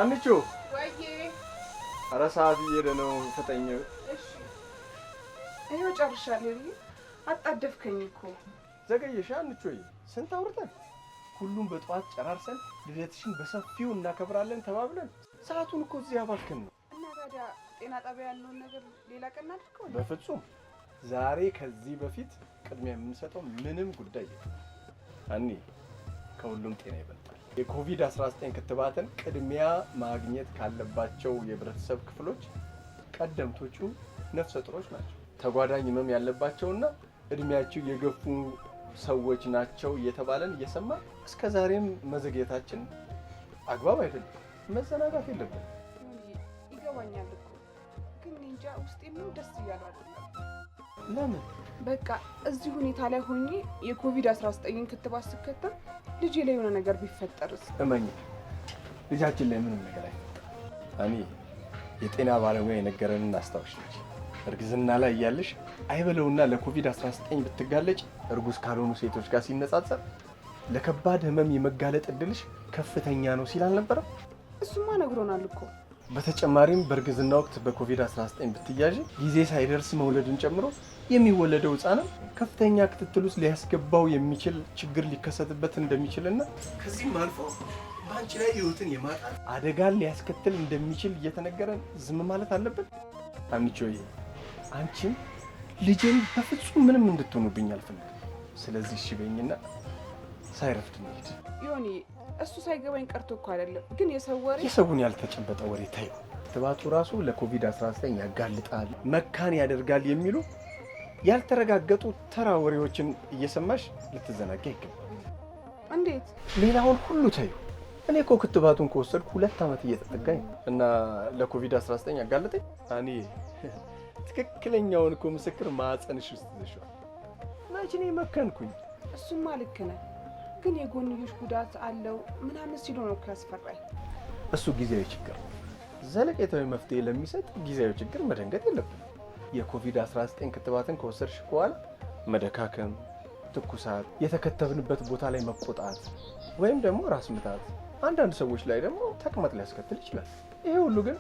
አንቺ ወይዬ ኧረ ሰዓት እየሄደ ነው ፈጠኝ እሺ ይኸው ጨርሻለሁ አጣደፍከኝ እኮ ዘገየሽ አንቺ ስንት አውርተን ሁሉም በጧት ጨራርሰን ልደትሽን በሰፊው እናከብራለን ተባብለን ሰዓቱን እኮ እዚህ ያባክን ነው እና ታዲያ ጤና ጣቢያ ያለውን ነገር ሌላ ቀን አድርገው በፍጹም ዛሬ ከዚህ በፊት ቅድሚያ የምንሰጠው ምንም ጉዳይ የለም አኒ ከሁሉም ጤና ይበልጣል የኮቪድ-19 ክትባትን ቅድሚያ ማግኘት ካለባቸው የህብረተሰብ ክፍሎች ቀደምቶቹ ነፍሰ ጡሮች ናቸው ተጓዳኝ ህመም ያለባቸውና እድሜያቸው የገፉ ሰዎች ናቸው እየተባለን እየሰማ እስከ ዛሬም መዘግየታችን አግባብ አይደለም መዘናጋት የለብንም ይገባኛል እኮ ግን እንጃ ውስጤ ምን ደስ እያለ አይደለም ለምን በቃ እዚህ ሁኔታ ላይ ሆኜ የኮቪድ-19 ክትባት ስከተብ ልጄ ላይ የሆነ ነገር ቢፈጠርስ እመኝ ልጃችን ላይ ምንም ነገር አይፈጠር አኒ የጤና ባለሙያ የነገረንን አስታውሽ ልጅ እርግዝና ላይ ያለሽ አይበለውና ለኮቪድ-19 ብትጋለጭ እርጉዝ ካልሆኑ ሴቶች ጋር ሲነጻጸር ለከባድ ህመም የመጋለጥ እድልሽ ከፍተኛ ነው ሲል አልነበረም እሱማ ነግሮናል እኮ በተጨማሪም በእርግዝና ወቅት በኮቪድ-19 ብትያዥ ጊዜ ሳይደርስ መውለድን ጨምሮ የሚወለደው ህፃንም ከፍተኛ ክትትል ውስጥ ሊያስገባው የሚችል ችግር ሊከሰትበት እንደሚችልና ከዚህም አልፎ በአንቺ ላይ ህይወትን የማጣት አደጋን ሊያስከትል እንደሚችል እየተነገረን ዝም ማለት አለብን አንቺ አንቺም ልጄን በፍጹም ምንም እንድትሆኑብኝ አልፈልግም ስለዚህ እሺ በይኝና ሳይረፍድ እንሂድ ዮኒ እሱ ሳይገባኝ ቀርቶ እኮ አይደለም ግን የሰውን ያልተጨበጠ ወሬ ታዩ ክትባቱ ራሱ ለኮቪድ-19 ያጋልጣል መካን ያደርጋል የሚሉ ያልተረጋገጡ ተራ ወሬዎችን እየሰማሽ ልትዘናጋ ይገባል እንዴት ሌላውን ሁሉ ታዩ እኔ እኮ ክትባቱን ከወሰድኩ 2 ዓመት እየተጠጋኝ እና ለኮቪድ-19 ያጋለጠኝ እኔ ትክክለኛውን እኮ ምስክር ማጸንሽ ውስጥ ተሽዋል ማጭኔ መከንኩኝ እሱማ ልክ ነህ ግን የጎንዮሽ ጉዳት አለው ምናምን ሲሉ ነው ያስፈራኝ እሱ ጊዜያዊ ችግር ዘለቄታዊ መፍትሄ ለሚሰጥ ጊዜያዊ ችግር መደንገጥ የለብንም የኮቪድ-19 ክትባትን ከወሰድሽ በኋላ መደካከም ትኩሳት የተከተብንበት ቦታ ላይ መቆጣት ወይም ደግሞ ራስ ምታት አንዳንድ ሰዎች ላይ ደግሞ ተቅማጥ ሊያስከትል ይችላል ይሄ ሁሉ ግን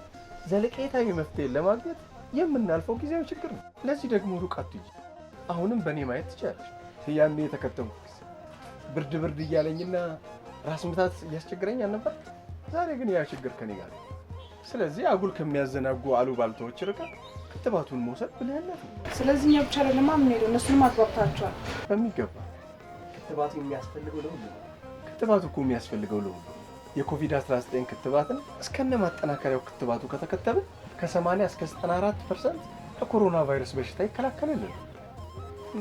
ዘለቄታዊ መፍትሄ ለማግኘት የምናልፈው ጊዜያዊ ችግር ነው ለዚህ ደግሞ ሩቅ አትጂ አሁንም በኔ ማየት ትችላለሽ ያኔ የተከተብኩት ብርድ እያለኝና ራስ ምታት ያስቸግረኝ ነበር ዛሬ ግን ያ ችግር ከኔ ጋር ስለዚህ አጉል ከሚያዘናጉ አሉባልታዎች ርቀ ክትባቱን መውሰድ ብለህነት ስለዚህ እኛ ብቻ ለማ ምን ሄዶ እነሱንም አጥባብታቸዋል በሚገባ ክትባቱ እኮ የሚያስፈልገው ለሁሉ የኮቪድ-19 ክትባትን እስከነ ማጠናከሪያው ክትባቱ ከተከተበ ከ80 እስከ 94% ከኮሮና ቫይረስ በሽታ ይከላከላል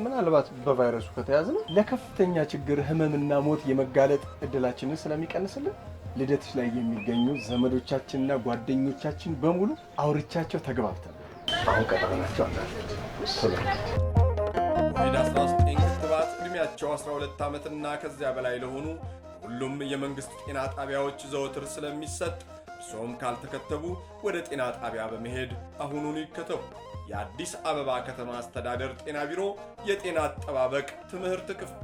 ምናልባት በቫይረሱ ከተያዝነ ለከፍተኛ ችግር ህመምና ሞት የመጋለጥ እድላችንን ስለሚቀንስልን ልደትሽ ላይ የሚገኙ ዘመዶቻችንና ጓደኞቻችን በሙሉ አውርቻቸው ተግባብተናል አሁን ቀጠናቸው ኮቪድ-19 ክትባት እድሜያቸው 12 ዓመትና ከዚያ በላይ ለሆኑ ሁሉም የመንግስት ጤና ጣቢያዎች ዘወትር ስለሚሰጥ እርሶም ካልተከተቡ ወደ ጤና ጣቢያ በመሄድ አሁኑን ይከተቡ የአዲስ አበባ ከተማ አስተዳደር ጤና ቢሮ የጤና አጠባበቅ ትምህርት ክፍል